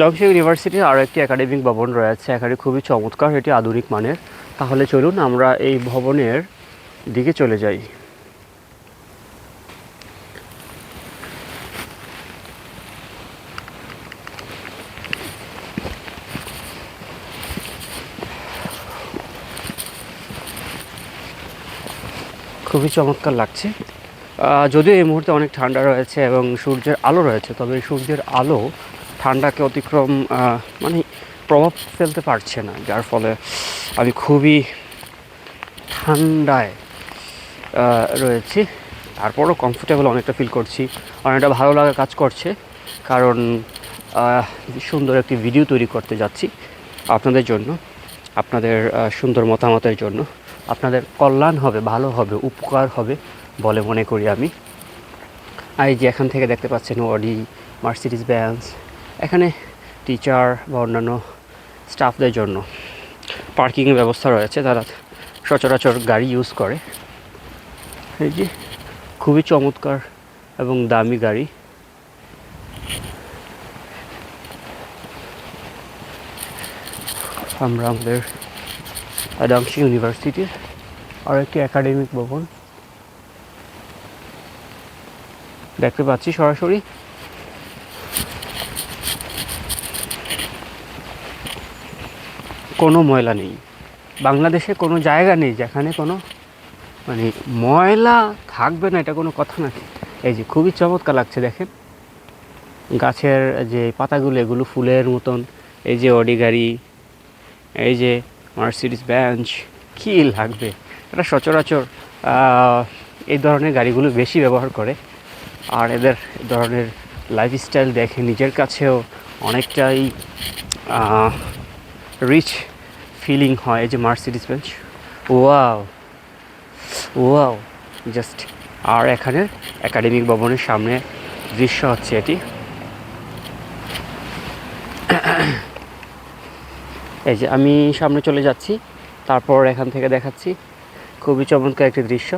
ডংশি ইউনিভার্সিটির আরও একটি একাডেমিক ভবন রয়েছে, এখানে খুবই চমৎকার, এটি আধুনিক মানের। তাহলে চলুন আমরা এই ভবনের দিকে চলে যাই। খুবই চমৎকার লাগছে, যদিও এই মুহূর্তে অনেক ঠান্ডা রয়েছে এবং সূর্যের আলো রয়েছে, তবে সূর্যের আলো ঠান্ডাকে অতিক্রম মানে প্রভাব ফেলতে পারছে না, যার ফলে আমি খুবই ঠান্ডায় রয়েছি। তারপরও কমফোর্টেবল অনেকটা ফিল করছি, অনেকটা ভালো লাগা কাজ করছে, কারণ সুন্দর একটি ভিডিও তৈরি করতে যাচ্ছি আপনাদের জন্য, আপনাদের সুন্দর মতামতের জন্য। আপনাদের কল্যাণ হবে, ভালো হবে, উপকার হবে বলে মনে করি আমি। এই যে এখান থেকে দেখতে পাচ্ছেন অডি, মার্সিডিজ বেঞ্জ, এখানে টিচার বা অন্যান্য স্টাফদের জন্য পার্কিংয়ের ব্যবস্থা রয়েছে, তারা সচরাচর গাড়ি ইউজ করে। এই যে খুবই চমৎকার এবং দামি গাড়ি। আমরা আমাদের ডংশি ইউনিভার্সিটির আর একটি একাডেমিক ভবন দেখতে পাচ্ছি সরাসরি। কোনো ময়লা নেই, বাংলাদেশে কোনো জায়গা নেই যেখানে কোনো মানে ময়লা থাকবে না, এটা কোনো কথা নাকি। এই যে খুবই চমৎকার লাগছে, দেখেন গাছের যে পাতাগুলো এগুলো ফুলের মতন। এই যে অডি গাড়ি, এই যে মার্সিডিজ বেঞ্চ, কী লাগবে। এটা সচরাচর এই ধরনের গাড়িগুলো বেশি ব্যবহার করে, আর এদের ধরনের লাইফস্টাইল দেখে নিজের কাছেও অনেকটাই রিচ ফিলিং হয়। এই যে Mercedes Benz, wow wow just. আর এখানের একাডেমিক ভবনের সামনে দৃশ্য হচ্ছে এটি। এই যে আমি সামনে চলে যাচ্ছি, তারপর এখান থেকে দেখাচ্ছি খুবই চমৎকার একটি দৃশ্য।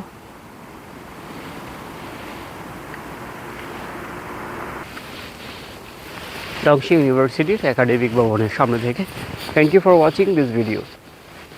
ডংশি ইউনিভার্সিটির একাডেমিক ভবনের সামনে থেকে। Thank you for watching this video.